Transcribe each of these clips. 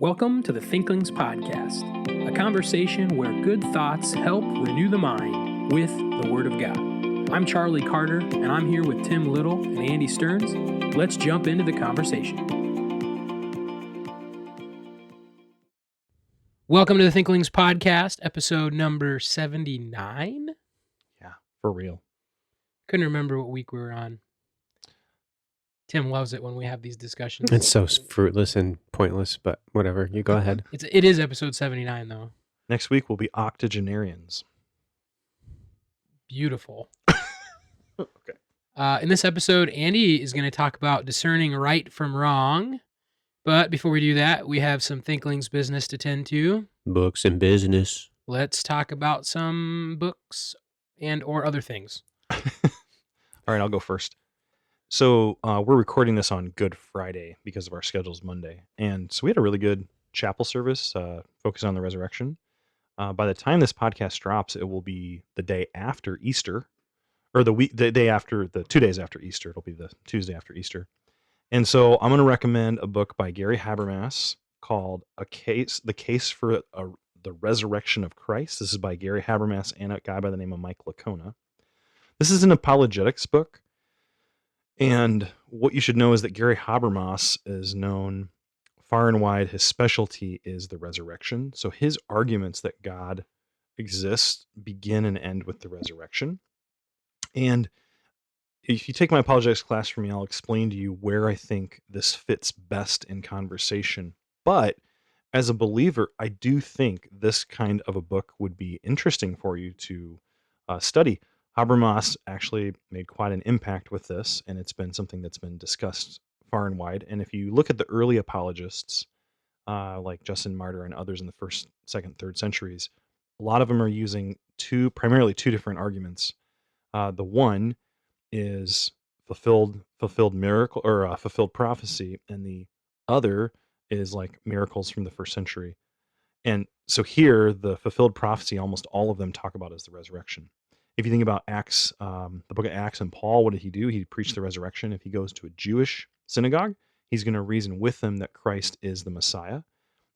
Welcome to the Thinklings podcast, a conversation where good thoughts help renew the mind with the Word of God. I'm Charlie Carter, and I'm here with Tim Little and Andy Stearns. Let's jump into the conversation. Welcome to the Thinklings podcast, episode number 79. Yeah, for real. Couldn't remember what week we were on. Tim loves it when we have these discussions. It's so fruitless and pointless, but whatever. You go ahead. It is episode 79, though. Next week will be octogenarians. Beautiful. Okay. In this episode, Andy is going to talk about discerning right from wrong. But before we do that, we have some Thinklings business to tend to. Books and business. Let's talk about some books and or other things. All right, I'll go first. So we're recording this on Good Friday because of our schedule's Monday. And so we had a really good chapel service focused on the resurrection. By the time this podcast drops, it will be the day after Easter, or the 2 days after Easter. It'll be the Tuesday after Easter. And so I'm going to recommend a book by Gary Habermas called The Case for the Resurrection of Christ. This is by Gary Habermas and a guy by the name of Mike Licona. This is an apologetics book. And what you should know is that Gary Habermas is known far and wide. His specialty is the resurrection. So his arguments that God exists begin and end with the resurrection. And if you take my apologetics class from me, I'll explain to you where I think this fits best in conversation. But as a believer, I do think this kind of a book would be interesting for you to study. Habermas actually made quite an impact with this, and it's been something that's been discussed far and wide. And if you look at the early apologists, like Justin Martyr and others in the first, second, third centuries, a lot of them are using primarily two different arguments. The one is fulfilled miracle or fulfilled prophecy, and the other is like miracles from the first century. And so here, the fulfilled prophecy, almost all of them talk about is the resurrection. If you think about Acts, the book of Acts and Paul, what did he do? He preached the resurrection. If he goes to a Jewish synagogue, he's going to reason with them that Christ is the Messiah.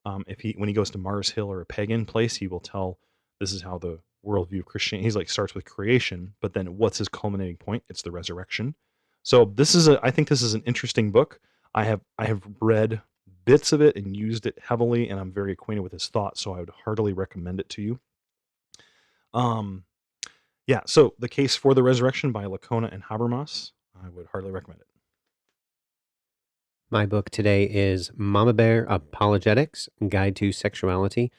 When he goes to Mars Hill or a pagan place, he will tell this is how the worldview of Christianity, starts with creation, but then what's his culminating point? It's the resurrection. So I think this is an interesting book. I have read bits of it and used it heavily, and I'm very acquainted with his thoughts, so I would heartily recommend it to you. Yeah, so The Case for the Resurrection by Licona and Habermas, I would heartily recommend it. My book today is Mama Bear Apologetics, Guide to Sexuality.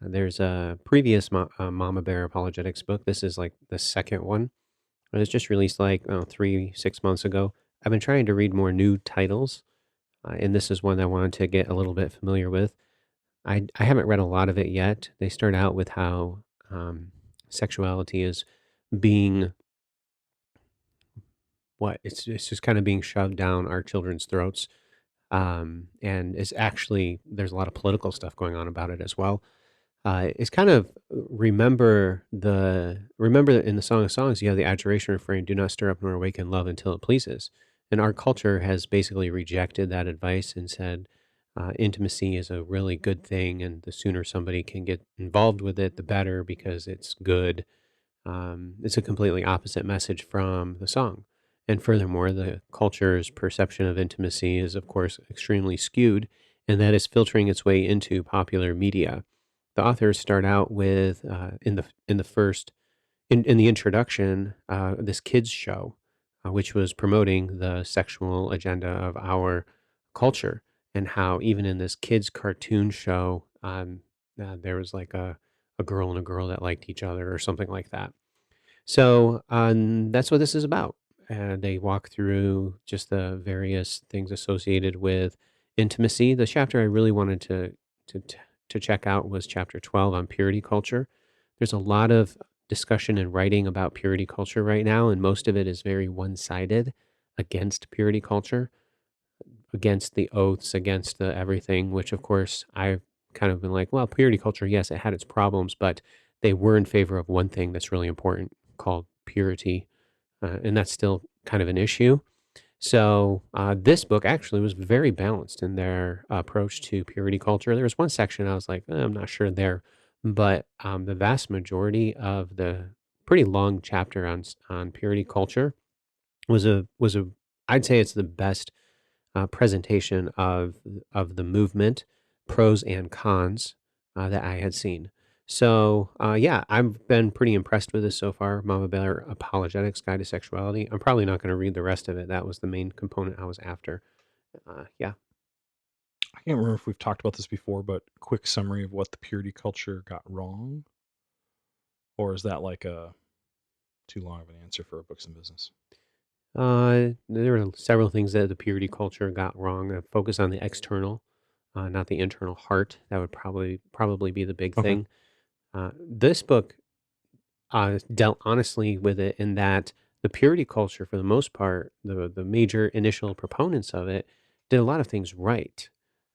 There's a previous Mama Bear Apologetics book. This is like the second one. It was just released 3-6 months ago. I've been trying to read more new titles, and this is one I wanted to get a little bit familiar with. I haven't read a lot of it yet. They start out with how sexuality is being it's just kind of being shoved down our children's throats, and it's actually there's a lot of political stuff going on about it as well. It's kind of remember that in the Song of Songs you have the adjuration refrain, "Do not stir up nor awaken love until it pleases," and our culture has basically rejected that advice and said intimacy is a really good thing, and the sooner somebody can get involved with it, the better, because it's good. It's a completely opposite message from the song. And furthermore, the culture's perception of intimacy is, of course, extremely skewed, and that is filtering its way into popular media. The authors start out with, in the introduction, this kids show, which was promoting the sexual agenda of our culture, and how even in this kids cartoon show, there was like a girl and a girl that liked each other or something like that. So that's what this is about. And they walk through just the various things associated with intimacy. The chapter I really wanted to check out was chapter 12 on purity culture. There's a lot of discussion and writing about purity culture right now, and most of it is very one-sided against purity culture, against the oaths, against the everything, which of course I've kind of been like, well, purity culture, yes, it had its problems, but they were in favor of one thing that's really important called purity. And that's still kind of an issue. So this book actually was very balanced in their approach to purity culture. There was one section I was like, I'm not sure there, but the vast majority of the pretty long chapter on purity culture was a I'd say it's the best presentation of the movement, pros and cons that I had seen. So yeah, I've been pretty impressed with this so far. Mama Bear Apologetics Guide to Sexuality. I'm probably not going to read the rest of it. That was the main component I was after. Yeah. I can't remember if we've talked about this before, but quick summary of what the purity culture got wrong, or is that like a too long of an answer for a books and business? There were several things that the purity culture got wrong. Focus on the external, not the internal heart. That would probably be the big Okay. thing. This book dealt honestly with it in that the purity culture, for the most part, the major initial proponents of it did a lot of things right,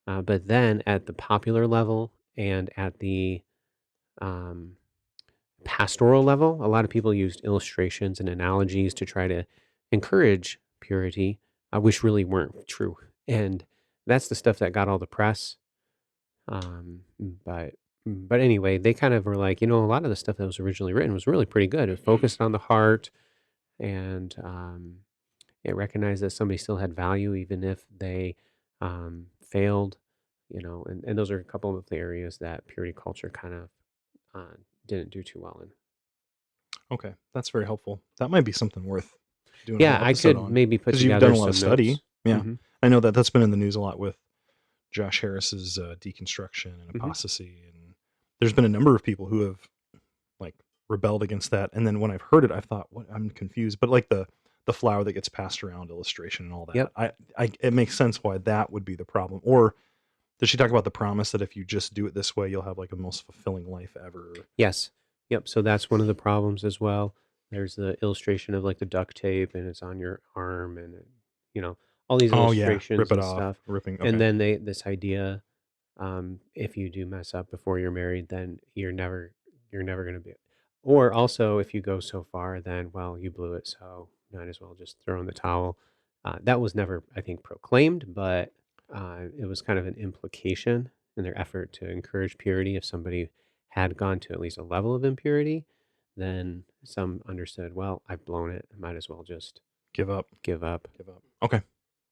but then at the popular level and at the um, pastoral level, a lot of people used illustrations and analogies to try to encourage purity, which really weren't true. And that's the stuff that got all the press. But anyway, they kind of were like, a lot of the stuff that was originally written was really pretty good. It focused on the heart, and it recognized that somebody still had value even if they failed. And those are a couple of the areas that purity culture kind of uh, didn't do too well in. Okay, that's very helpful. That might be something worth doing a Yeah, whole I episode could on maybe put because you've done together a lot of some study. notes. Yeah, Hmm. I know that that's been in the news a lot with Josh Harris's deconstruction and Hmm. apostasy, and there's been a number of people who have like rebelled against that. And then when I've heard it, I've thought, what? I'm confused. But like the flower that gets passed around illustration and all that, Yep. I it makes sense why that would be the problem. Or does she talk about the promise that if you just do it this way, you'll have like the most fulfilling life ever? Yes. Yep. So that's one of the problems as well. There's the illustration of like the duct tape and it's on your arm and all these Oh yeah, illustrations rip it and off, stuff. ripping. And Okay, then this idea, if you do mess up before you're married, then you're never going to be. Or also, if you go so far, then well, you blew it, so might as well just throw in the towel. That was never, I think, proclaimed, but it was kind of an implication in their effort to encourage purity. If somebody had gone to at least a level of impurity, then some understood, well, I've blown it. I might as well just give up, give up. give up. Okay,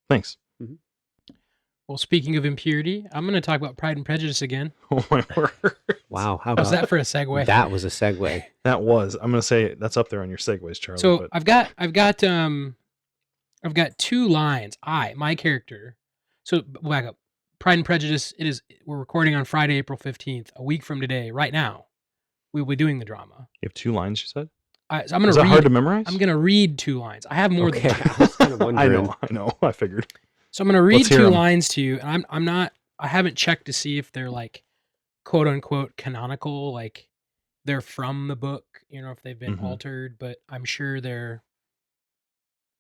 thanks. Mhm. Well, speaking of impurity, I'm going to talk about Pride and Prejudice again. Oh my word! Wow, how How's about that for a segue? that was a segue. That was. I'm gonna say that's up there on your segues, Charlie. So But I've got two lines. My character. So back up. Pride and Prejudice. We're recording on Friday, April 15th, a week from today. Right now, we will be doing the drama. you have 2 lines. You said. So I'm gonna Is that read. hard to memorize? I'm gonna read 2 lines. I have more Okay, than that. I was kind of wondering. I know. I figured. So I'm gonna read Let's hear 2 'em. lines to you, and I'm not. I haven't checked to see if they're like quote unquote canonical, like they're from the book. If they've been Mhm. altered, but I'm sure they're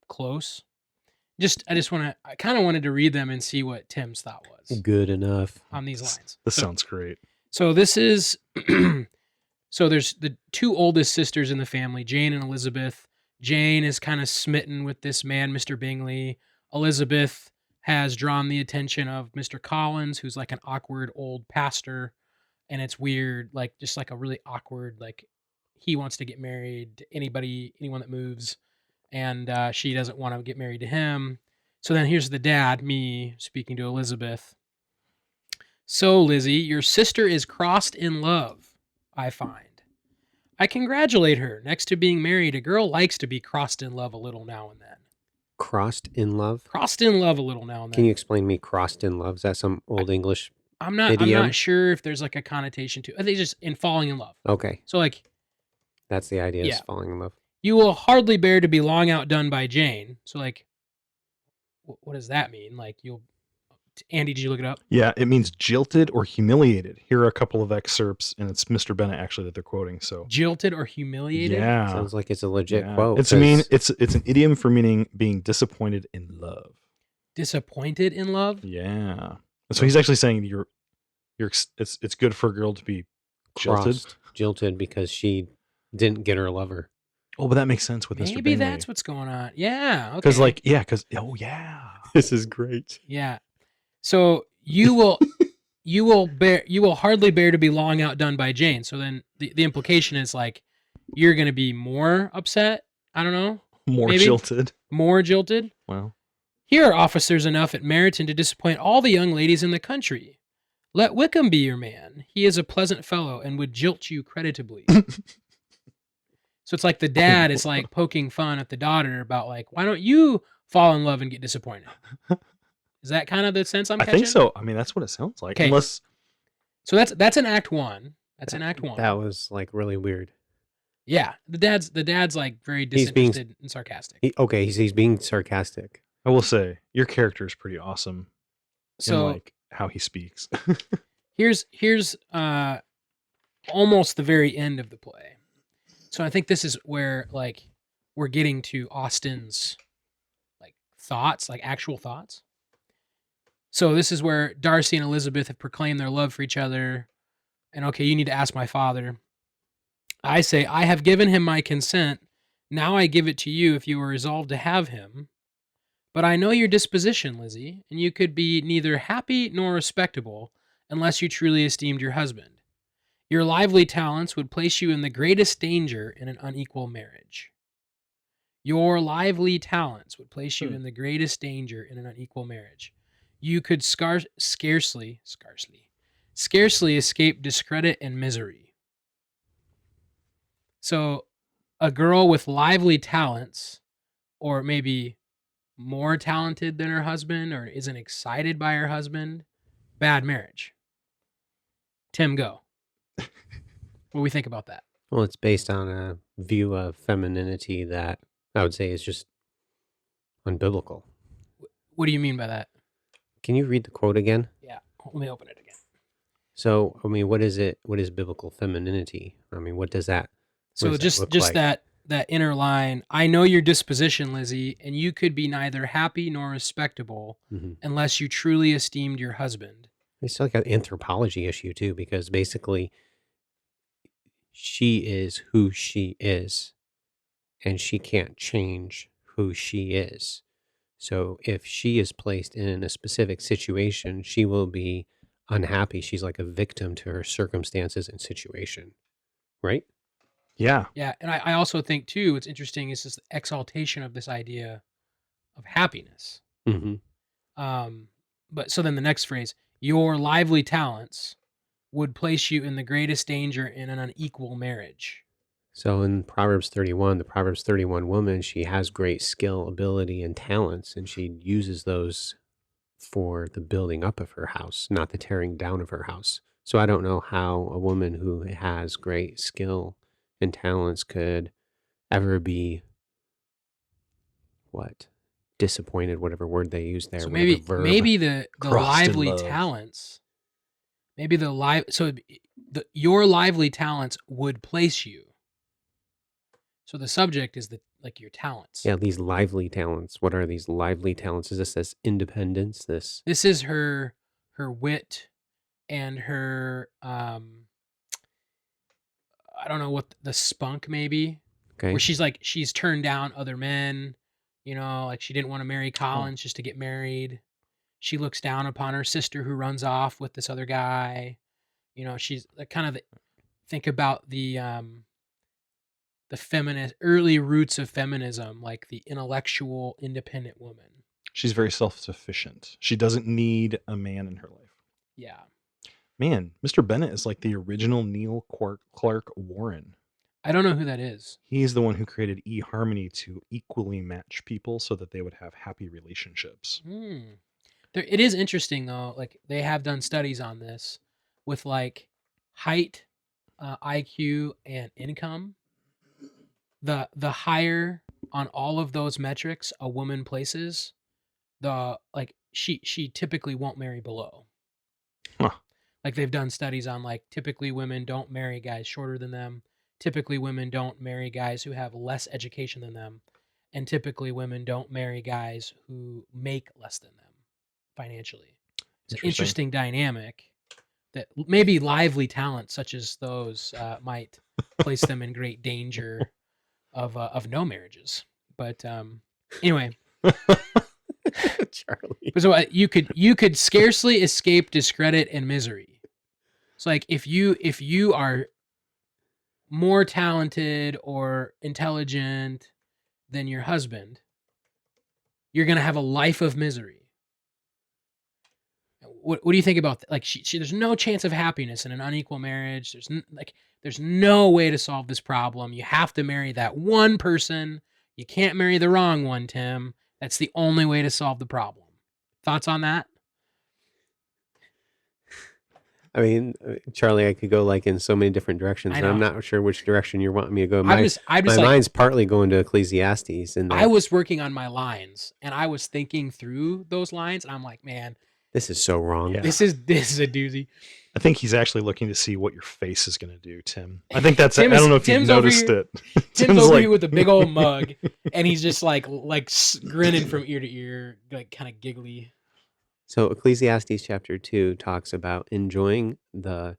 close. I kind of wanted to read them and see what Tim's thought was Good enough. on these lines. This sounds great. So this is so there's the 2 oldest sisters in the family, Jane and Elizabeth. Jane is kind of smitten with this man, Mr. Bingley. Elizabeth has drawn the attention of Mr. Collins, who's like an awkward old pastor, and it's weird, like just like a really awkward, like he wants to get married to anyone that moves, and she doesn't want to get married to him. So then here's the dad, me, speaking to Elizabeth. So, Lizzie, your sister is crossed in love, I find. I congratulate her. Next to being married, a girl likes to be crossed in love a little now and then. Crossed in love? Crossed in love a little now and then. Can you explain me crossed in love? Is that some old English I'm not idiom? sure if there's like a connotation to it. I think just in falling in love. Okay, So like that's the idea, is Yeah. falling in love. you will hardly bear to be long outdone by Jane. So like what does that mean? Like Andy, did you look it up? Yeah, it means jilted or humiliated. Here are a couple of excerpts, and it's Mr. Bennett actually that they're quoting. So Jilted or humiliated? yeah, Sounds like it's a legit yeah. quote. It's an idiom for meaning being disappointed in love. Disappointed in love? Yeah. So he's actually saying it's good for a girl to be jilted. Jilted because she didn't get her lover. Oh, but that makes sense with Mr. Maybe Bingley. that's what's going on. Yeah. Because, Okay. oh, yeah. This is great. Yeah. So you will hardly bear to be long outdone by Jane. So then the implication is like you're going to be more upset. I don't know. More Maybe jilted. more jilted. Wow. Here are officers enough at Meryton to disappoint all the young ladies in the country. Let Wickham be your man. He is a pleasant fellow and would jilt you creditably. So it's like the dad is like poking fun at the daughter about like, why don't you fall in love and get disappointed? Is that kind of the sense I'm I catching? think so. I mean, that's what it sounds like. Okay. Unless So that's in Act 1. That's in Act 1. That was like really weird. Yeah, the dad's like very He's being- disinterested and sarcastic. He's being sarcastic. I will say your character is pretty awesome So in like how he speaks. here's almost the very end of the play. So I think this is where like we're getting to Austen's like thoughts, like actual thoughts. So this is where Darcy and Elizabeth have proclaimed their love for each other. And okay, you need to ask my father. I say, I have given him my consent. Now I give it to you if you are resolved to have him. But I know your disposition, Lizzie, and you could be neither happy nor respectable unless you truly esteemed your husband. Your lively talents would place you in the greatest danger in an unequal marriage. Your lively talents would place you in the greatest danger in an unequal marriage. You could scarcely escape discredit and misery. So, a girl with lively talents, or maybe more talented than her husband, or isn't excited by her husband, bad marriage. Tim, go. What do we think about that? Well, it's based on a view of femininity that I would say is just unbiblical. What do you mean by that? Can you read the quote again? Yeah, let me open it again. So, I mean, what is it? What is biblical femininity? I mean, what does that? So does that just look just like? that inner line. I know your disposition, Lizzie, and you could be neither happy nor respectable Mhm. unless you truly esteemed your husband. It's like an anthropology issue too, because basically, she is who she is, and she can't change who she is. So, if she is placed in a specific situation, she will be unhappy. She's like a victim to her circumstances and situation, right? Yeah. Yeah, and I also think too, what's interesting is this exaltation of this idea of happiness. Mm-hmm. But so then the next phrase, your lively talents would place you in the greatest danger in an unequal marriage. So in Proverbs 31, the Proverbs 31 woman, she has great skill, ability, and talents, and she uses those for the building up of her house, not the tearing down of her house. So I don't know how a woman who has great skill and talents could ever be disappointed, whatever word they use there, So whatever verb. maybe the Crossed in lively love. talents, maybe your lively talents would place you. So the subject is like your talents. Yeah, these lively talents. What are these lively talents? Is this independence? This This is her wit and her I don't know what the spunk maybe, okay? where she's turned down other men, like she didn't want to marry Collins just to get married. She looks down upon her sister who runs off with this other guy. She's like kind of think about the feminist early roots of feminism, like the intellectual independent woman. She's very self-sufficient. She doesn't need a man in her life. Yeah. Man, Mr. Bennett is like the original Neil Clark Warren. I don't know who that is. He's the one who created eHarmony to equally match people so that they would have happy relationships. It is interesting though. Like they have done studies on this with like height, IQ, and income. The higher on all of those metrics a woman places, the like she typically won't marry below. Huh. Like they've done studies on like typically women don't marry guys shorter than them. Typically women don't marry guys who have less education than them. And typically women don't marry guys who make less than them financially. It's an interesting dynamic that maybe lively talents such as those might place them in great danger of no marriages. But anyway, Charlie. so you could scarcely escape discredit and misery. It's like if you are more talented or intelligent than your husband, you're gonna have a life of misery. What do you think about that? Like there's no chance of happiness in an unequal marriage. There's no way to solve this problem. You have to marry that one person. You can't marry the wrong one, Tim. That's the only way to solve the problem. Thoughts on that? I mean, Charlie, I could go like in so many different directions, I and I'm know. not sure which direction you're wanting me to go. I'm My just my like mind's partly going to Ecclesiastes, and I was working on my lines and I was thinking through those lines, and I'm like, man, this is so wrong. Yeah. this is a doozy. I think he's actually looking to see what your face is going to do, Tim. I think that's. Tim I is- don't know if Tim's you've over noticed here- it. Tim's over like, here with a big old mug, and he's just like grinning from ear to ear, like kind of giggly. So Ecclesiastes chapter 2 talks about enjoying the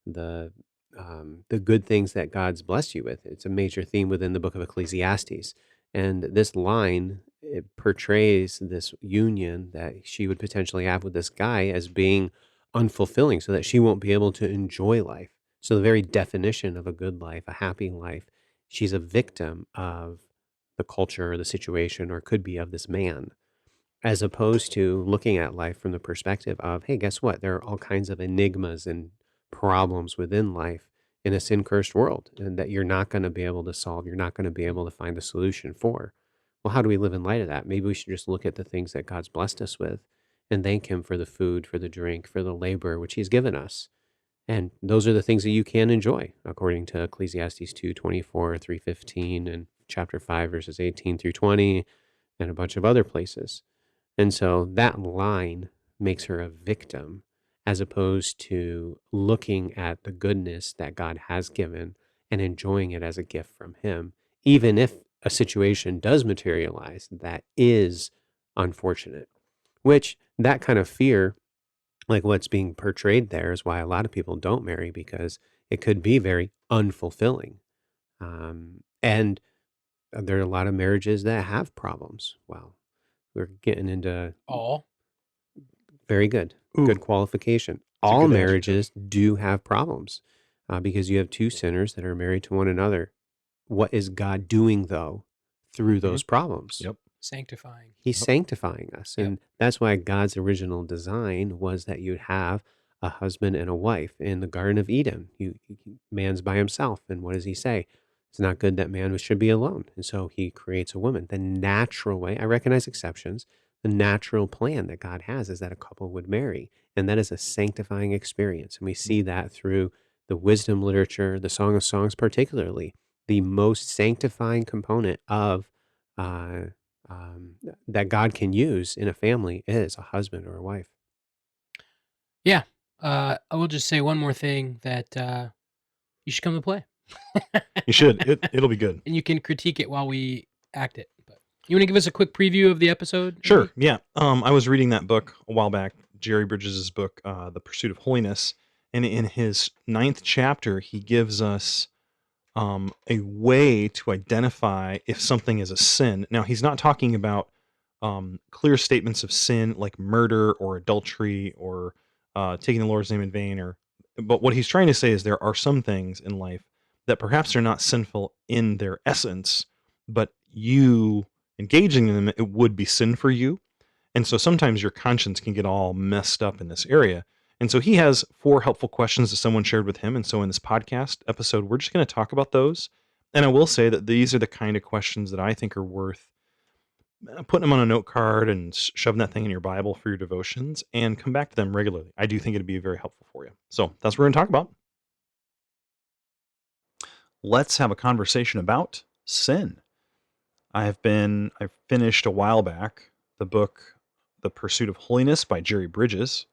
good things that God's blessed you with. It's a major theme within the book of Ecclesiastes. And this line, it portrays this union that she would potentially have with this guy as being unfulfilling, so that she won't be able to enjoy life. So the very definition of a good life, a happy life, she's a victim of the culture or the situation, or could be of this man, as opposed to looking at life from the perspective of, hey, guess what? There are all kinds of enigmas and problems within life in a sin cursed world, and that you're not going to be able to solve. You're not going to be able to find a solution for. Well, how do we live in light of that? Maybe we should just look at the things that God's blessed us with and thank Him for the food, for the drink, for the labor which He's given us. And those are the things that you can enjoy, according to Ecclesiastes 2:24, 3:15, and chapter 5, verses 18 through 20, and a bunch of other places. And so that line makes her a victim, as opposed to looking at the goodness that God has given and enjoying it as a gift from Him, even if a situation does materialize that is unfortunate. Which, that kind of fear, like what's being portrayed there, is why a lot of people don't marry, because it could be very unfulfilling. And there are a lot of marriages that have problems. Wow. We're getting into All very good, Ooh. good qualification. a All good marriages do have problems, because you have two sinners that are married to one another. What is God doing, though, through those problems? Yep. sanctifying. He's Yep. sanctifying us. Yep. And that's why God's original design was that you'd have a husband and a wife. In the Garden of Eden, man's by himself. And what does he say? It's not good that man should be alone. And so he creates a woman. The natural way, I recognize exceptions, the natural plan that God has is that a couple would marry. And that is a sanctifying experience. And we see that through the wisdom literature, the Song of Songs particularly. The most sanctifying component of that God can use in a family is a husband or a wife. Yeah. I will just say one more thing, that you should come to play. You should. It'll be good. And you can critique it while we act it. But you want to give us a quick preview of the episode? Sure. Andy? Yeah. I was reading that book a while back, Jerry Bridges' book, The Pursuit of Holiness. And in his 9th chapter, he gives us a way to identify if something is a sin. Now, he's not talking about clear statements of sin like murder or adultery or taking the Lord's name in vain. But what he's trying to say is there are some things in life that perhaps are not sinful in their essence, but you engaging in them, it would be sin for you. And so sometimes your conscience can get all messed up in this area. And so he has 4 helpful questions that someone shared with him. And so in this podcast episode, we're just going to talk about those. And I will say that these are the kind of questions that I think are worth putting them on a note card and shoving that thing in your Bible for your devotions and come back to them regularly. I do think it'd be very helpful for you. So that's what we're going to talk about. Let's have a conversation about sin. I finished a while back the book, The Pursuit of Holiness by Jerry Bridges.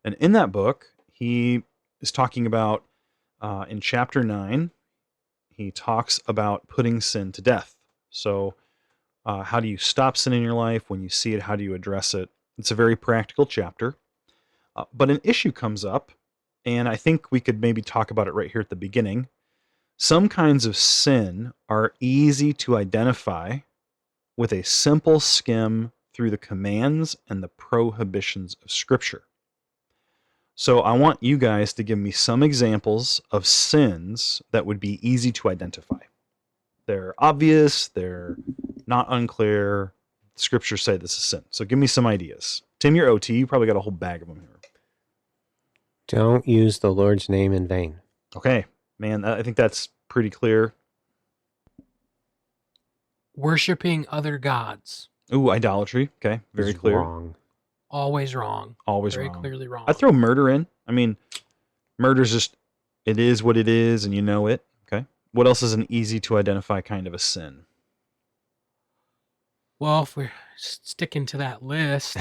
And in that book, he is talking about, in chapter 9, he talks about putting sin to death. So how do you stop sin in your life? When you see it, how do you address it? It's a very practical chapter. But an issue comes up, and I think we could maybe talk about it right here at the beginning. Some kinds of sin are easy to identify with a simple skim through the commands and the prohibitions of Scripture. So I want you guys to give me some examples of sins that would be easy to identify. They're obvious, they're not unclear. Scriptures say this is sin. So give me some ideas. Tim, you're OT. You probably got a whole bag of them here. Don't use the Lord's name in vain. Okay, man, I think that's pretty clear. Worshipping other gods. Ooh, idolatry. Okay, very It's clear. Wrong. Always wrong. Always Very wrong. clearly wrong. I'd throw murder in. I mean, murder's just, it is what it is, and you know it. Okay. What else is an easy to identify kind of a sin? Well, if we're sticking to that list,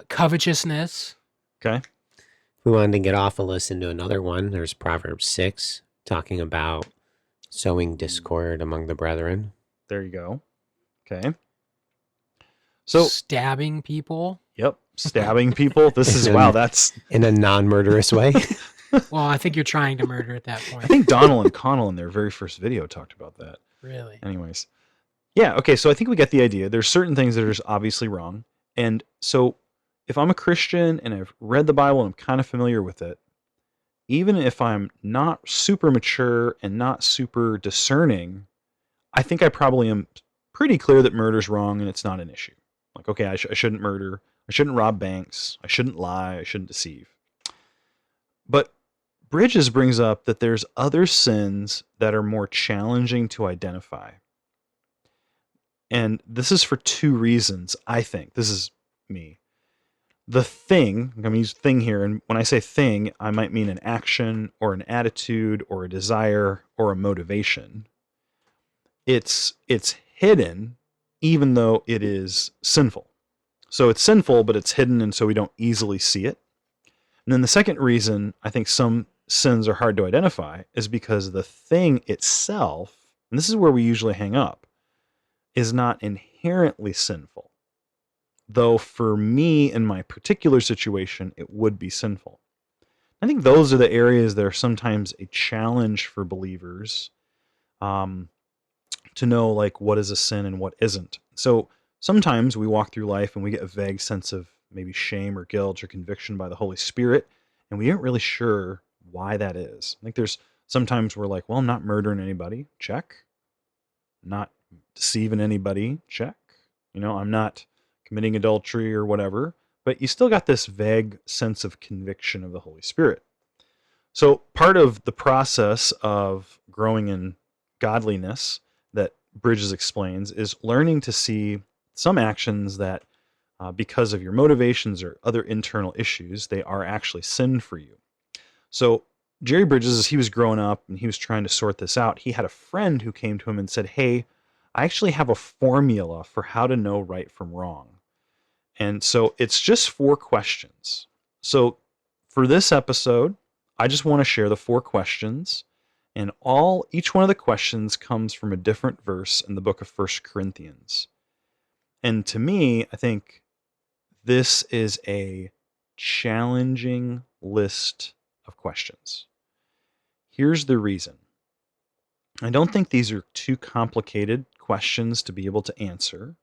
covetousness. Okay. If we wanted to get off a list into another one, there's Proverbs 6 talking about sowing discord among the brethren. There you go. Okay. So, Stabbing people. yep, stabbing people. This is, wow, that's, In a non-murderous way. Well, I think you're trying to murder at that I point. think Donald and Connell in their very first video talked about that. Really. Anyways. Yeah, okay, so I think we get the idea. There's certain things that are just obviously wrong. And so if I'm a Christian and I've read the Bible and I'm kind of familiar with it, even if I'm not super mature and not super discerning, I think I probably am pretty clear that murder's wrong and it's not an issue. Like, okay, I shouldn't murder. I shouldn't rob banks. I shouldn't lie. I shouldn't deceive. But Bridges brings up that there's other sins that are more challenging to identify. And this is for two reasons, I think. This is me. The thing, I'm going to use thing here, and when I say thing, I might mean an action or an attitude or a desire or a motivation. It's hidden even though it is sinful. So it's sinful, but it's hidden, and so we don't easily see it. And then the second reason I think some sins are hard to identify is because the thing itself, and this is where we usually hang up, is not inherently sinful. Though for me, in my particular situation, it would be sinful. I think those are the areas that are sometimes a challenge for believers to know, like, what is a sin and what isn't. So sometimes we walk through life and we get a vague sense of maybe shame or guilt or conviction by the Holy Spirit, and we aren't really sure why that is. I think there's sometimes we're like, well, I'm not murdering anybody, check. Not deceiving anybody, check. I'm not committing adultery or whatever, but you still got this vague sense of conviction of the Holy Spirit. So part of the process of growing in godliness that Bridges explains is learning to see some actions that because of your motivations or other internal issues, they are actually sin for you. So Jerry Bridges, as he was growing up and he was trying to sort this out, he had a friend who came to him and said, hey, I actually have a formula for how to know right from wrong. And so it's just 4 questions. So for this episode, I just want to share the 4 questions, and each one of the questions comes from a different verse in the book of 1 Corinthians. And to me, I think this is a challenging list of questions. Here's the reason. I don't think these are too complicated questions to be able to answer,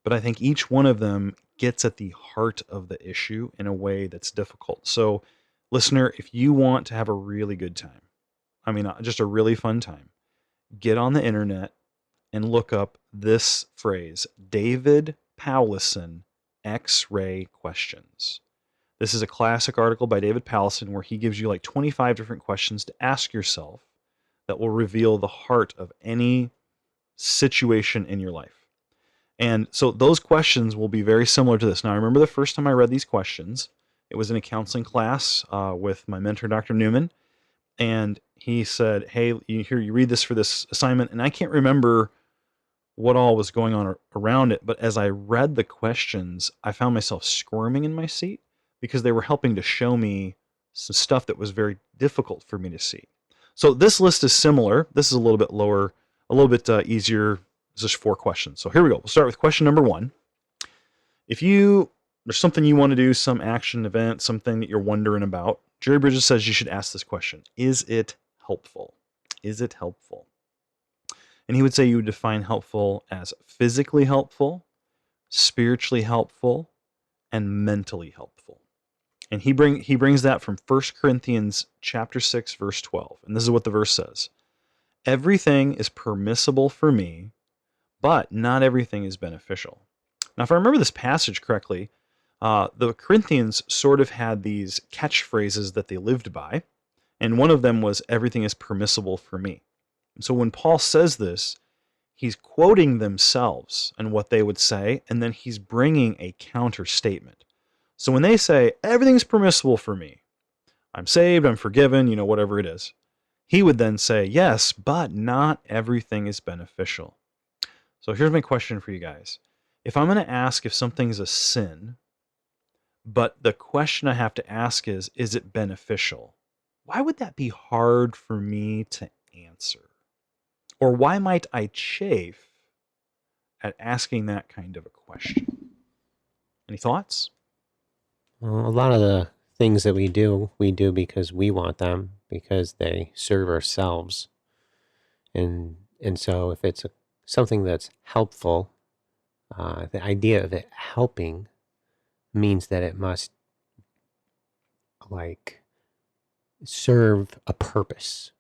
but I think each one of them gets at the heart of the issue in a way that's difficult. So, listener, if you want to have a really good time, just a really fun time, get on the internet and look up this phrase, David Powlison X-ray questions. This is a classic article by David Powlison where he gives you like 25 different questions to ask yourself that will reveal the heart of any situation in your life. And so those questions will be very similar to this. Now, I remember the first time I read these questions, it was in a counseling class with my mentor, Dr. Newman. And he said, hey, you read this for this assignment. And I can't remember what all was going on around it. But as I read the questions, I found myself squirming in my seat because they were helping to show me some stuff that was very difficult for me to see. So this list is similar. This is a little bit lower, a little bit easier. It's just 4 questions. So here we go. We'll start with question number 1. If there's something you want to do, some action event, something that you're wondering about, Jerry Bridges says you should ask this question. Is it helpful? Is it helpful? And he would say you would define helpful as physically helpful, spiritually helpful, and mentally helpful. And he brings that from 1 Corinthians chapter 6, verse 12. And this is what the verse says. Everything is permissible for me, but not everything is beneficial. Now, if I remember this passage correctly, the Corinthians sort of had these catchphrases that they lived by, and one of them was, everything is permissible for me. And so when Paul says this, he's quoting themselves and what they would say, and then he's bringing a counter statement. So when they say, everything's permissible for me, I'm saved, I'm forgiven, whatever it is, he would then say, yes, but not everything is beneficial. So here's my question for you guys. If I'm going to ask if something's a sin, but the question I have to ask is it beneficial? Why would that be hard for me to answer? Or why might I chafe at asking that kind of a question? Any thoughts? Well, a lot of the things that we do because we want them, because they serve ourselves. And so if it's something that's helpful, the idea of it helping means that it must serve a purpose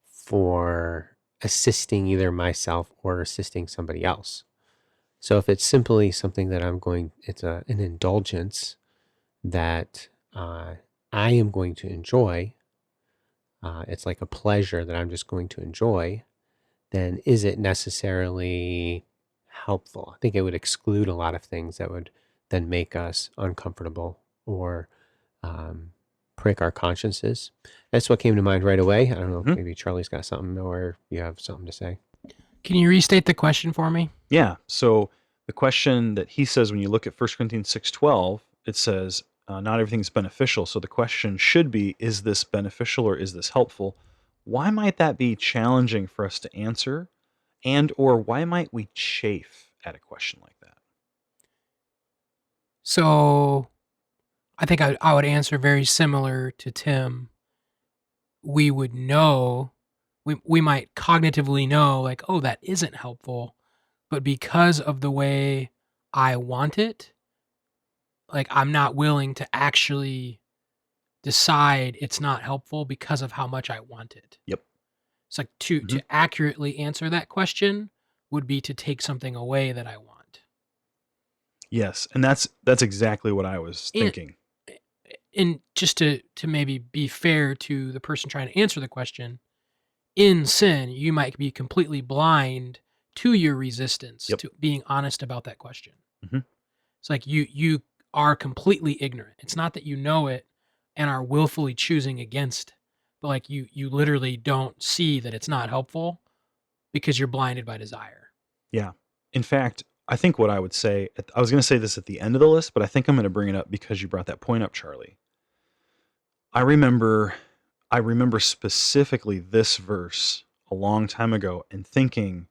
for assisting either myself or assisting somebody else. So if it's simply something that it's an indulgence that I am going to enjoy, it's like a pleasure that I'm just going to enjoy, then is it necessarily helpful? I think it would exclude a lot of things that would then make us uncomfortable or prick our consciences. That's what came to mind right away. I don't know if maybe Charlie's got something or you have something to say. Can you restate the question for me? Yeah. So the question that he says when you look at 1 Corinthians 6:12, it says, not everything's beneficial. So the question should be, is this beneficial or is this helpful? Why might that be challenging for us to answer? And or why might we chafe at a question like that? So I think I would answer very similar to Tim. We would know, we might cognitively know, like, oh, that isn't helpful. But because of the way I want it, like, I'm not willing to actually decide it's not helpful because of how much I want it. Yep. It's like to accurately answer that question would be to take something away that I want. Yes, and that's exactly what I was thinking. And just to maybe be fair to the person trying to answer the question, in sin, you might be completely blind to your resistance to being honest about that question. It's like you are completely ignorant. It's not that you know it and are willfully choosing against, but like you literally don't see that it's not helpful because you're blinded by desire. Yeah. In fact, I think what I would say, I was going to say this at the end of the list, but I think I'm going to bring it up because you brought that point up, Charlie. I remember specifically this verse a long time ago and thinking,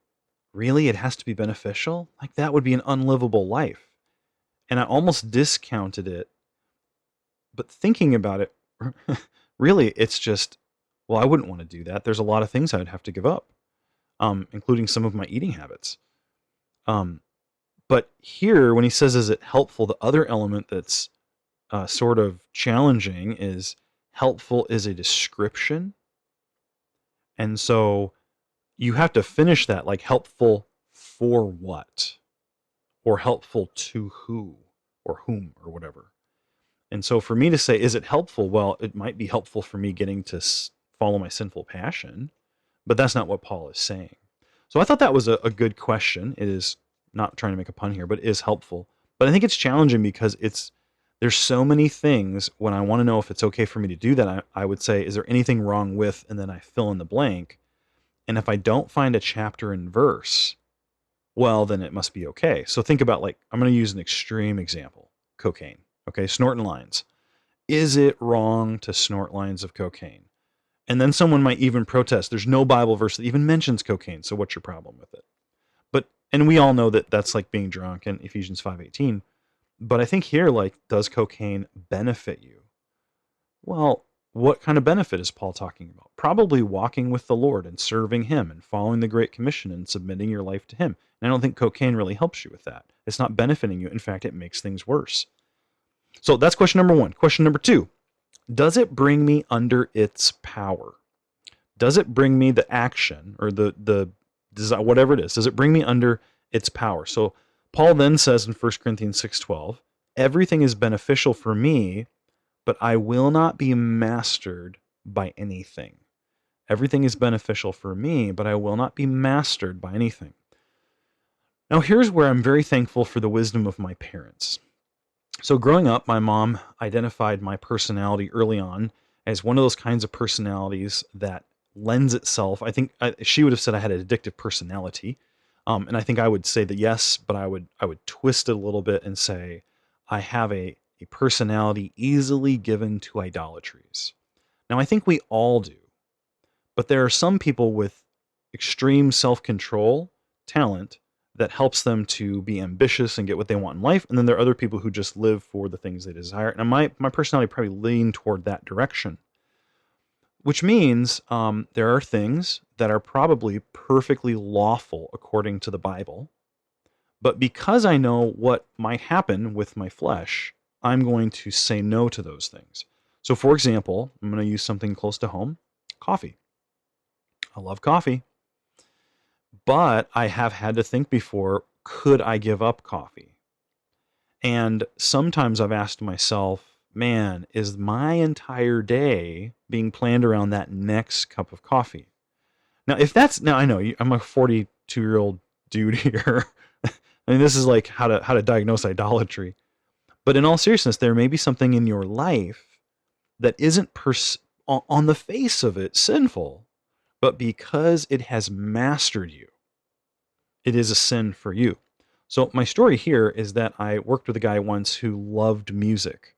really, it has to be beneficial? Like that would be an unlivable life. And I almost discounted it, but thinking about it, really, it's just, well, I wouldn't want to do that. There's a lot of things I'd have to give up, including some of my eating habits. But here, when he says, is it helpful, the other element that's sort of challenging is helpful is a description. And so you have to finish that, like helpful for what? Or helpful to who? Or whom? Or whatever. And so for me to say, is it helpful? Well, it might be helpful for me getting to follow my sinful passion, but that's not what Paul is saying. So I thought that was a good question. It is, not trying to make a pun here, but it is helpful. But I think it's challenging because there's so many things when I want to know if it's okay for me to do that. I would say, is there anything wrong with, and then I fill in the blank. And if I don't find a chapter and verse, well, then it must be okay. So think about, like, I'm going to use an extreme example, cocaine. Okay, snorting lines. Is it wrong to snort lines of cocaine? And then someone might even protest. There's no Bible verse that even mentions cocaine, so what's your problem with it? And we all know that that's like being drunk in Ephesians 5:18. But I think here, like, does cocaine benefit you? Well, What kind of benefit is Paul talking about? Probably walking with the Lord and serving him and following the Great Commission and submitting your life to him. And I don't think cocaine really helps you with that. It's not benefiting you. In fact, it makes things worse. So that's question number one. Question number two, does it bring me under its power? Does it bring me the action or the desire, whatever it is? Does it bring me under its power? So Paul then says in 1 Corinthians 6:12, everything is beneficial for me, but I will not be mastered by anything. Everything is beneficial for me, but I will not be mastered by anything. Now, here's where I'm very thankful for the wisdom of my parents. So growing up, my mom identified my personality early on as one of those kinds of personalities that lends itself. I think she would have said I had an addictive personality. And I think I would say that yes, but I would twist it a little bit and say I have a personality easily given to idolatries. Now, I think we all do, but there are some people with extreme self-control, talent, that helps them to be ambitious and get what they want in life. And then there are other people who just live for the things they desire. And my personality probably leaned toward that direction, which means there are things that are probably perfectly lawful according to the Bible. But because I know what might happen with my flesh, I'm going to say no to those things. So for example, I'm going to use something close to home, coffee. I love coffee. But I have had to think before, could I give up coffee? And sometimes I've asked myself, man, is my entire day being planned around that next cup of coffee? Now, now I know I'm a 42-year-old dude here. I mean, this is like how to diagnose idolatry. But in all seriousness, there may be something in your life that isn't on the face of it sinful, but because it has mastered you, it is a sin for you. So my story here is that I worked with a guy once who loved music.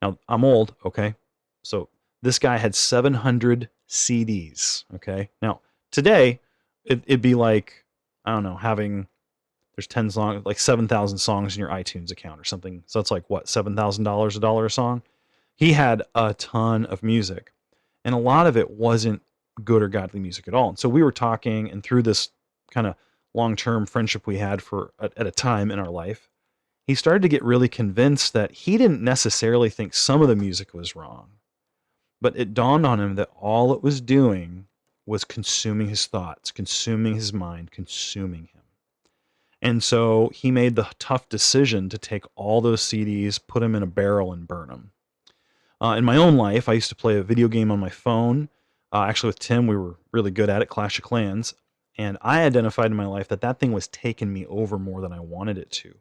Now, I'm old, okay? So this guy had 700 CDs, okay? Now, today, it'd be like, I don't know, there's 10 songs, like 7,000 songs in your iTunes account or something. So that's like, what, $7,000 $1 a song? He had a ton of music, and a lot of it wasn't good or godly music at all. And so we were talking, and through this kind of long-term friendship we had at a time in our life, he started to get really convinced that he didn't necessarily think some of the music was wrong, but it dawned on him that all it was doing was consuming his thoughts, consuming his mind, consuming him. And so he made the tough decision to take all those CDs, put them in a barrel, and burn them. In my own life, I used to play a video game on my phone. Actually, with Tim, we were really good at it, Clash of Clans. And I identified in my life that thing was taking me over more than I wanted it to.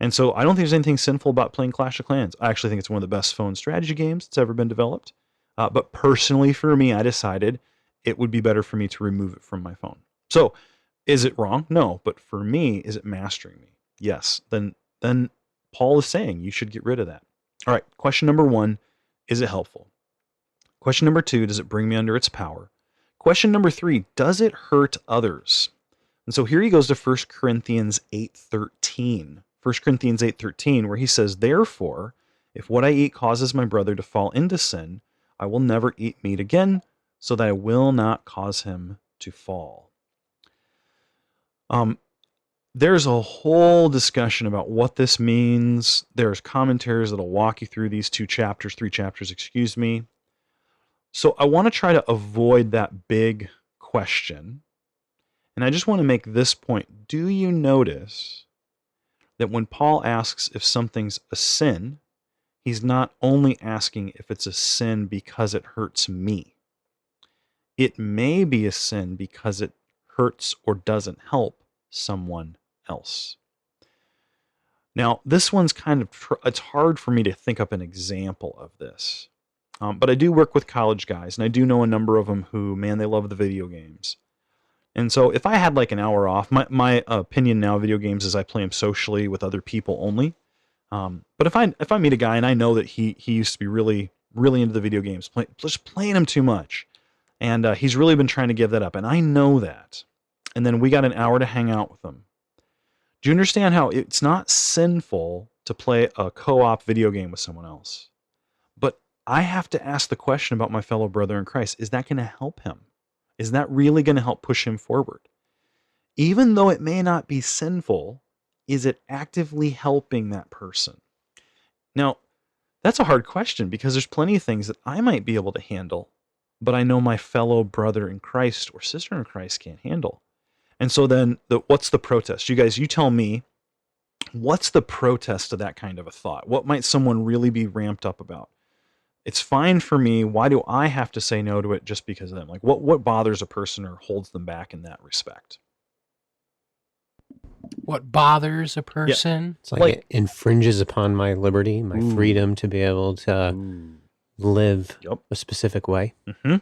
And so I don't think there's anything sinful about playing Clash of Clans. I actually think it's one of the best phone strategy games that's ever been developed. But personally for me, I decided it would be better for me to remove it from my phone. So is it wrong? No. But for me, is it mastering me? Yes. Then Paul is saying you should get rid of that. All right. Question number one, is it helpful? Question number two, does it bring me under its power? Question number three, does it hurt others? And so here he goes to 1 Corinthians 8:13. 1 Corinthians 8:13, where he says, therefore, if what I eat causes my brother to fall into sin, I will never eat meat again, so that I will not cause him to fall. There's a whole discussion about what this means. There's commentaries that'll walk you through these three chapters, excuse me. So I want to try to avoid that big question. And I just want to make this point. Do you notice that when Paul asks if something's a sin, he's not only asking if it's a sin because it hurts me. It may be a sin because it hurts or doesn't help someone else. Now, this one's it's hard for me to think up an example of this. But I do work with college guys, and I do know a number of them who, man, they love the video games. And so if I had like an hour off, my opinion now of video games is I play them socially with other people only. But if I meet a guy and I know that he used to be really, really into the video games, just playing them too much, and he's really been trying to give that up, and I know that, and then we got an hour to hang out with him. Do you understand how it's not sinful to play a co-op video game with someone else? But I have to ask the question about my fellow brother in Christ. Is that going to help him? Is that really going to help push him forward? Even though it may not be sinful, is it actively helping that person? Now, that's a hard question because there's plenty of things that I might be able to handle, but I know my fellow brother in Christ or sister in Christ can't handle. And so then what's the protest? You guys, you tell me, what's the protest to that kind of a thought? What might someone really be ramped up about? It's fine for me. Why do I have to say no to it just because of them? Like what bothers a person or holds them back in that respect? What bothers a person? It's like it infringes upon my liberty, my freedom to be able to live a specific way. Mm-hmm. Do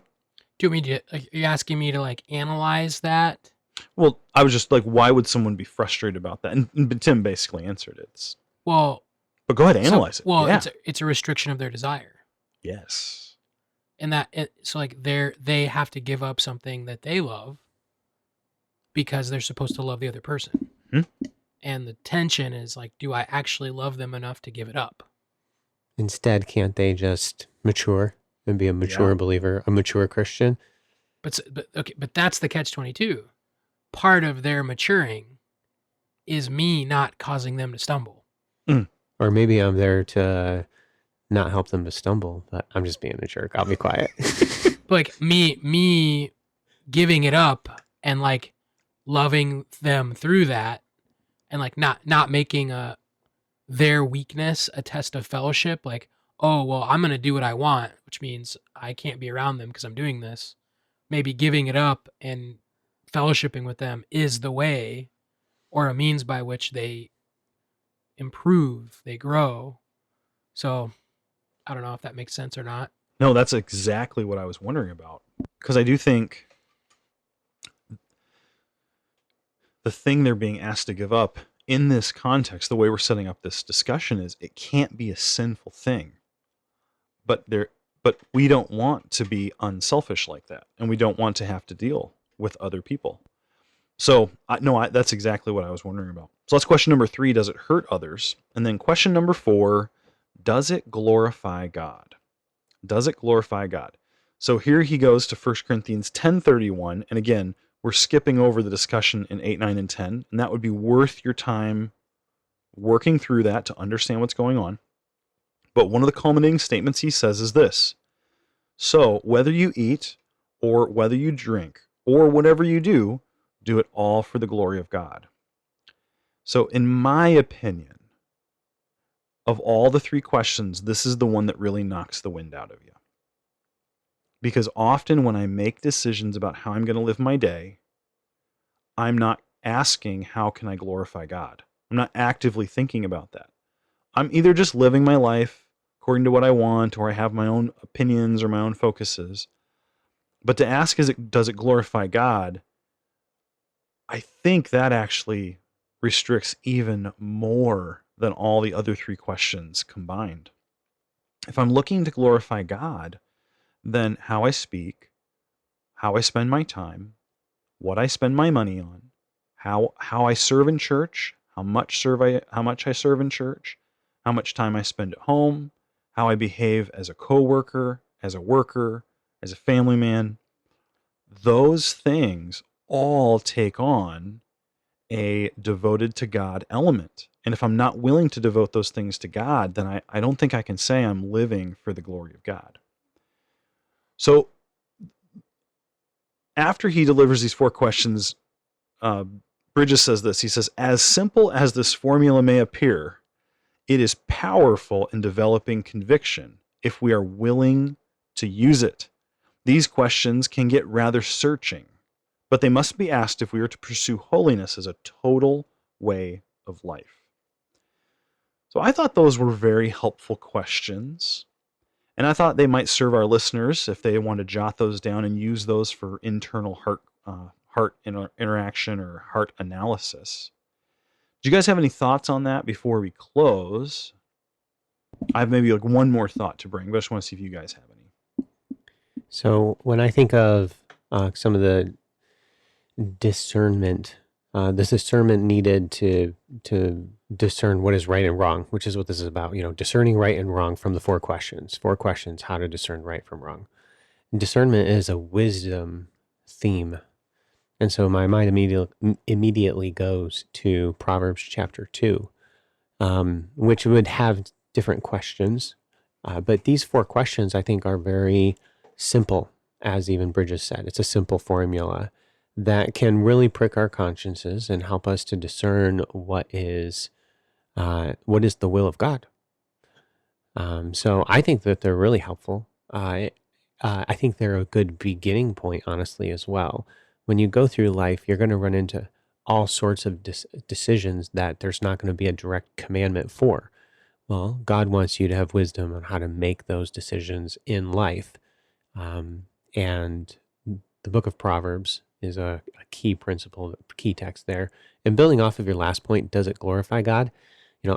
you want me to, are you asking me to like analyze that? Well, I was just like, why would someone be frustrated about that? And Tim basically answered it. Well, but go ahead, analyze it. Well, yeah. It's a restriction of their desire. Yes. And so like they have to give up something that they love because they're supposed to love the other person. Mm-hmm. And the tension is like, do I actually love them enough to give it up? Instead, can't they just mature and be a mature believer, a mature Christian? But that's the catch-22. Part of their maturing is me not causing them to stumble. Mm. Or maybe I'm there to not help them to stumble, but I'm just being a jerk. I'll be quiet. Like me giving it up and like loving them through that and like not making their weakness a test of fellowship. Like, oh, well, I'm going to do what I want, which means I can't be around them because I'm doing this. Maybe giving it up and fellowshipping with them is the way or a means by which they improve, they grow. So I don't know if that makes sense or not. No, that's exactly what I was wondering about. Because I do think the thing they're being asked to give up in this context, the way we're setting up this discussion is it can't be a sinful thing. But we don't want to be unselfish like that. And we don't want to have to deal with other people. So, that's exactly what I was wondering about. So that's question number 3, does it hurt others? And then question number 4, does it glorify God? Does it glorify God? So here he goes to 1 Corinthians 10:31, and again, we're skipping over the discussion in 8, 9, and 10, and that would be worth your time working through that to understand what's going on. But one of the culminating statements he says is this: so whether you eat or whether you drink or whatever you do it all for the glory of God. So in my opinion, of all the 3 questions, this is the one that really knocks the wind out of you. Because often when I make decisions about how I'm going to live my day, I'm not asking, how can I glorify God? I'm not actively thinking about that. I'm either just living my life according to what I want, or I have my own opinions or my own focuses. But to ask, does it glorify God? I think that actually restricts even more than all the other 3 questions combined. If I'm looking to glorify God, then how I speak, how I spend my time, what I spend my money on, how I serve in church, how much I serve in church, how much time I spend at home, how I behave as a coworker, as a worker, as a family man, those things all take on a devoted to God element. And if I'm not willing to devote those things to God, then I don't think I can say I'm living for the glory of God. So after he delivers these 4 questions, Bridges says this. He says, as simple as this formula may appear, it is powerful in developing conviction if we are willing to use it. These questions can get rather searching, but they must be asked if we are to pursue holiness as a total way of life. So I thought those were very helpful questions, and I thought they might serve our listeners if they want to jot those down and use those for internal heart interaction or heart analysis. Do you guys have any thoughts on that before we close? I have maybe like one more thought to bring, but I just want to see if you guys have any. So when I think of some of the discernment this discernment needed to discern what is right and wrong, which is what this is about. Discerning right and wrong from the four questions. Four questions: how to discern right from wrong. And discernment is a wisdom theme, and so my mind immediately goes to Proverbs chapter 2, which would have different questions, but these four questions I think are very simple, as even Bridges said. It's a simple formula that can really prick our consciences and help us to discern what is the will of God. So I think that they're really helpful. I think they're a good beginning point, honestly, as well. When you go through life, you're going to run into all sorts of decisions that there's not going to be a direct commandment for. Well, God wants you to have wisdom on how to make those decisions in life. And the book of Proverbs is a key principle, key text there. And building off of your last point, does it glorify God?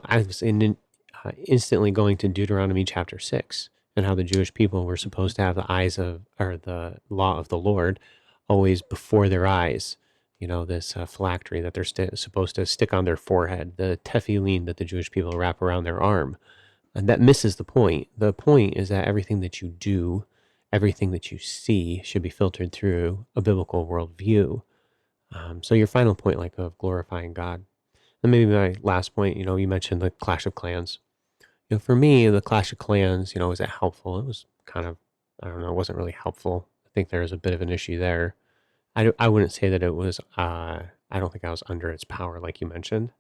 I was instantly going to Deuteronomy chapter 6 and how the Jewish people were supposed to have the law of the Lord always before their eyes. This phylactery that they're supposed to stick on their forehead, the tefillin that the Jewish people wrap around their arm. And that misses the point. The point is that everything that you do, everything that you see should be filtered through a biblical worldview. So your final point, like of glorifying God. And maybe my last point, you mentioned the Clash of Clans. For me, the Clash of Clans, was it helpful? It was kind of, I don't know, it wasn't really helpful. I think there was a bit of an issue there. I wouldn't say that it was, I don't think I was under its power like you mentioned.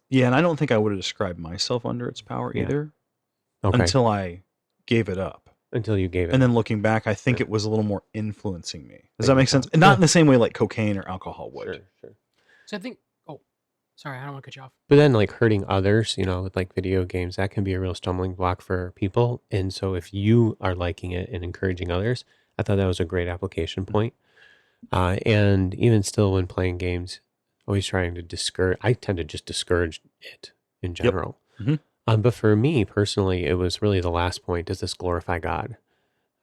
Yeah, and I don't think I would have described myself under its power Yeah. either Okay. until I gave it up. Until you gave it And up. then looking back, I think it was a little more influencing me. Does Like that make sense? Not in the same way like cocaine or alcohol would. Sure. So I think. Oh, sorry, I don't want to cut you off. But then like hurting others, with like video games, that can be a real stumbling block for people. And so if you are liking it and encouraging others, I thought that was a great application point. And even still when playing games, always trying to I tend to just discourage it in general. Mhm. But for me personally, it was really the last point: does this glorify God?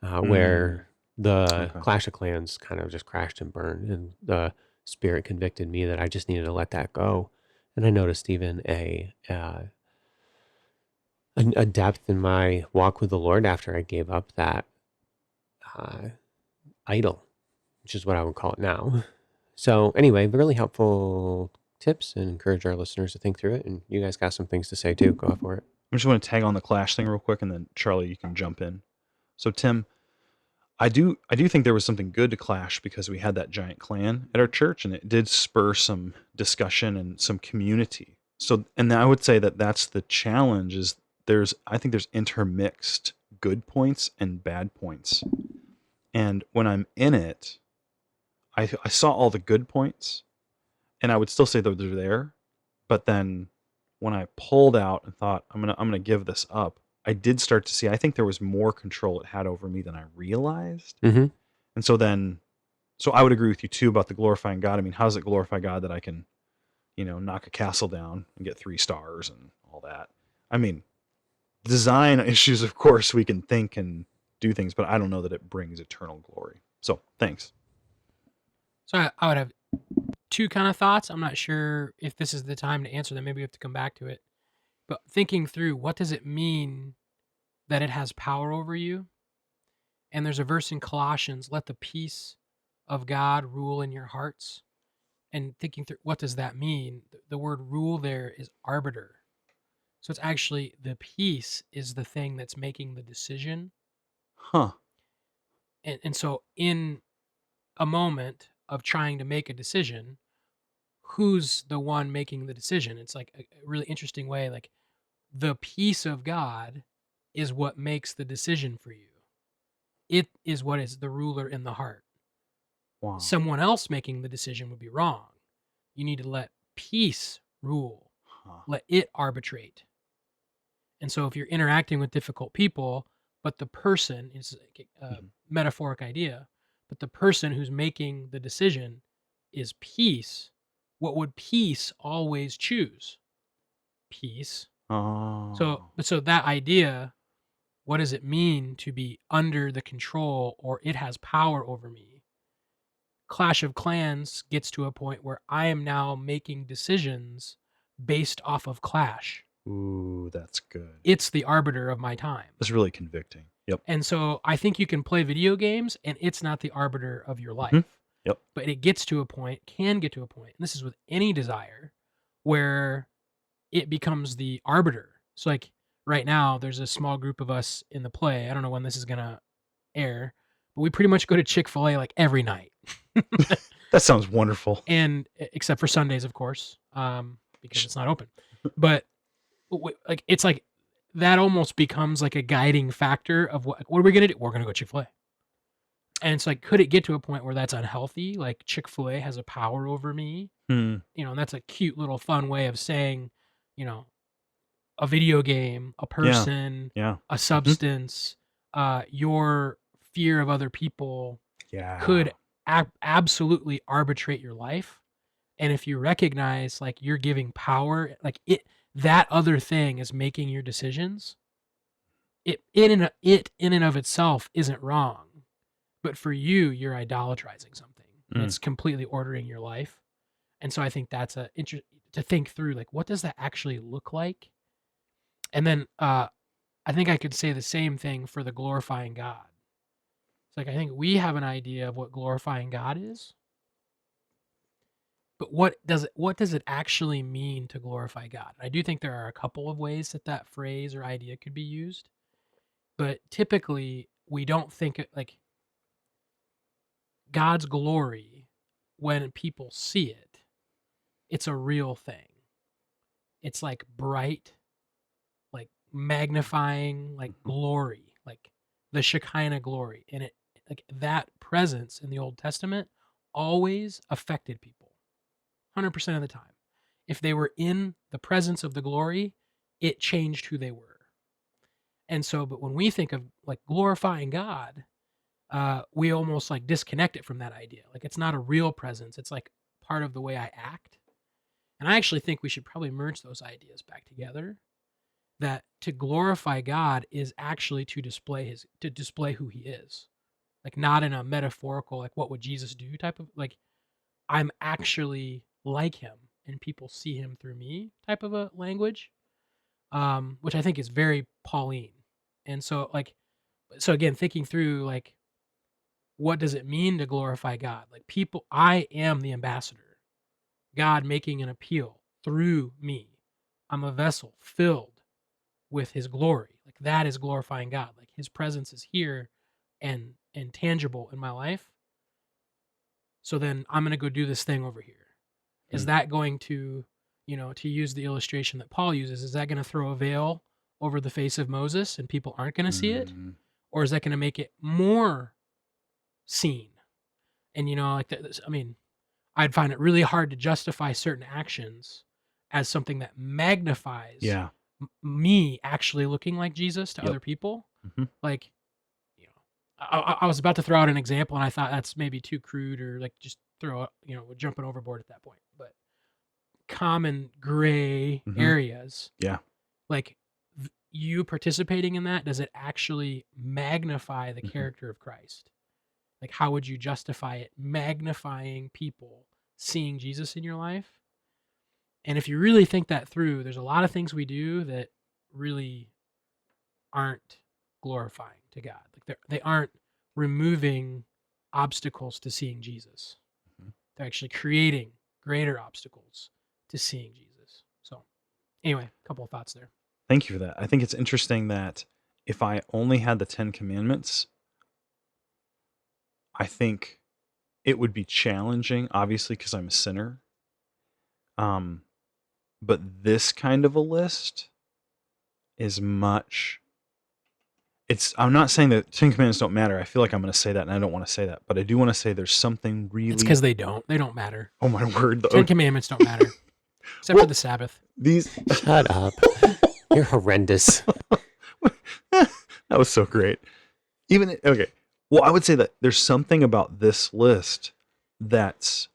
Where the Okay. Clash of Clans kind of just crashed and burned, and the Spirit convicted me that I just needed to let that go. And I noticed even a depth in my walk with the Lord after I gave up that idol, which is what I would call it now. So anyway, really helpful tips, and encourage our listeners to think through it. And you guys got some things to say too. Go for it. I just want to tag on the Clash thing real quick, and then Charlie, you can jump in. So Tim, I do think there was something good to Clash because we had that giant clan at our church, and it did spur some discussion and some community. So, and I would say that that's the challenge. Is I think there's intermixed good points and bad points, and when I'm in it, I saw all the good points, and I would still say that they're there, but then when I pulled out and thought I'm gonna give this up, I did start to see, I think there was more control it had over me than I realized. Mm-hmm. And so I would agree with you too about the glorifying God. I mean, how does it glorify God that I can, knock a castle down and get 3 stars and all that? I mean, design issues, of course, we can think and do things, but I don't know that it brings eternal glory. So thanks. So I would have 2 kind of thoughts. I'm not sure if this is the time to answer them. Maybe we have to come back to it. But thinking through, what does it mean that it has power over you? And there's a verse in Colossians, let the peace of God rule in your hearts. And thinking through, what does that mean? The word rule there is arbiter. So it's actually the peace is the thing that's making the decision. Huh. And so in a moment of trying to make a decision, who's the one making the decision? It's like a really interesting way. Like the peace of God is what makes the decision for you. It is what is the ruler in the heart. Wow. Someone else making the decision would be wrong. You need to let peace rule. Huh. Let it arbitrate. And so if you're interacting with difficult people, but the person is a metaphoric idea, but the person who's making the decision is peace, what would peace always choose? Peace. Oh. So that idea, what does it mean to be under the control or it has power over me? Clash of Clans gets to a point where I am now making decisions based off of Clash. Ooh, that's good. It's the arbiter of my time. That's really convicting. Yep. And so I think you can play video games and it's not the arbiter of your life. Mhm. Yep. But it gets to a point, can get to a point, and this is with any desire, where it becomes the arbiter. So like right now, there's a small group of us in the play. I don't know when this is gonna air, but we pretty much go to Chick-fil-A like every night. That sounds wonderful. And except for Sundays, of course, because it's not open. But like it's like that almost becomes like a guiding factor of what are we gonna do? We're gonna go Chick-fil-A. And it's like, could it get to a point where that's unhealthy? Like Chick-fil-A has a power over me, Hmm. and that's a cute little fun way of saying, you know, a video game, a person, Yeah. a substance, your fear of other people Yeah. could absolutely arbitrate your life. And if you recognize like you're giving power, like that other thing is making your decisions, it in and of itself isn't wrong. But for you, you're idolatrizing something. And it's completely ordering your life. And so I think that's to think through, like, what does that actually look like? And then I think I could say the same thing for the glorifying God. It's like I think we have an idea of what glorifying God is. But what does it actually mean to glorify God? I do think there are a couple of ways that phrase or idea could be used. But typically, we don't think it like God's glory, when people see it, it's a real thing. It's like bright, like magnifying, like glory, like the Shekinah glory. And it like that presence in the Old Testament always affected people 100% of the time. If they were in the presence of the glory, it changed who they were. And so, but when we think of like glorifying God, we almost like disconnect it from that idea. Like it's not a real presence. It's like part of the way I act. And I actually think we should probably merge those ideas back together. That to glorify God is actually to display who he is. Like not in a metaphorical, like what would Jesus do type of like I'm actually like him and people see him through me type of a language. Which I think is very Pauline. And so again, thinking through like what does it mean to glorify God? Like I am the ambassador. God making an appeal through me. I'm a vessel filled with his glory. Like that is glorifying God. Like his presence is here and tangible in my life. So then I'm going to go do this thing over here. Is that going to, to use the illustration that Paul uses, is that going to throw a veil over the face of Moses and people aren't going to see it? Or is that going to make it more seen? And, I'd find it really hard to justify certain actions as something that magnifies me actually looking like Jesus to other people. Like, I was about to throw out an example and I thought that's maybe too crude or like just jumping overboard at that point. But common gray areas, like you participating in that, does it actually magnify the character of Christ? Like, how would you justify it magnifying people seeing Jesus in your life? And if you really think that through, there's a lot of things we do that really aren't glorifying to God. Like they aren't removing obstacles to seeing Jesus. They're actually creating greater obstacles to seeing Jesus. So anyway, a couple of thoughts there. Thank you for that. I think it's interesting that if I only had the 10 Commandments, I think it would be challenging, obviously, because I'm a sinner. But this kind of a list is much. I'm not saying that 10 Commandments don't matter. I feel like I'm going to say that, and I don't want to say that. But I do want to say there's something really. It's because they don't. They don't matter. Oh my word! 10 Commandments don't matter, except for the Sabbath. Shut up! You're horrendous. That was so great. Okay. Well, I would say that there's something about this list that's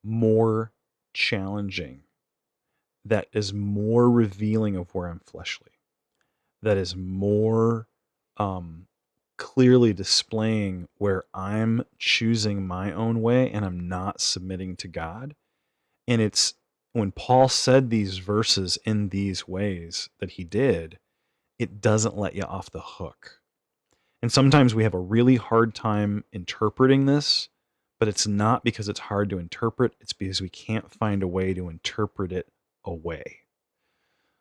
more challenging, that is more revealing of where I'm fleshly, that is more clearly displaying where I'm choosing my own way and I'm not submitting to God. And it's when Paul said these verses in these ways that he did, it doesn't let you off the hook. And sometimes we have a really hard time interpreting this, but it's not because it's hard to interpret, it's because we can't find a way to interpret it away.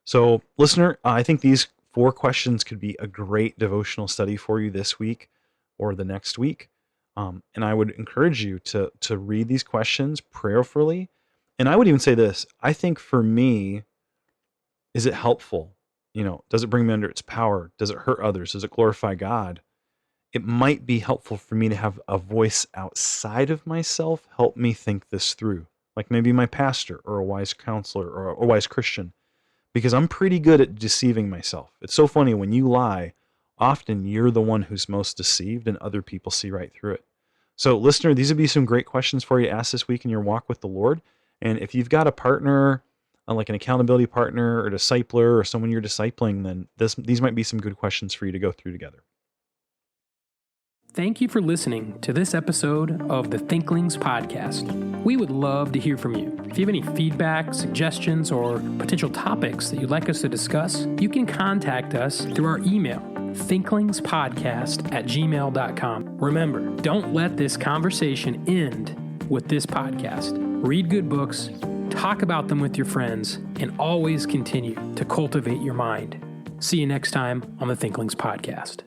So, listener, I think these 4 questions could be a great devotional study for you this week or the next week. And I would encourage you to read these questions prayerfully. And I would even say this, I think for me, is it helpful? Does it bring me under its power? Does it hurt others? Does it glorify God? It might be helpful for me to have a voice outside of myself help me think this through, like maybe my pastor or a wise counselor or a wise Christian, because I'm pretty good at deceiving myself. It's so funny, when you lie, often you're the one who's most deceived and other people see right through it. So, listener, these would be some great questions for you to ask this week in your walk with the Lord. And if you've got a partner, like an accountability partner or discipler or someone you're discipling, then these might be some good questions for you to go through together. Thank you for listening to this episode of the Thinklings podcast. We would love to hear from you. If you have any feedback, suggestions, or potential topics that you'd like us to discuss, you can contact us through our email, thinklingspodcast@gmail.com. Remember, don't let this conversation end with this podcast. Read good books, talk about them with your friends, and always continue to cultivate your mind. See you next time on the Thinklings podcast.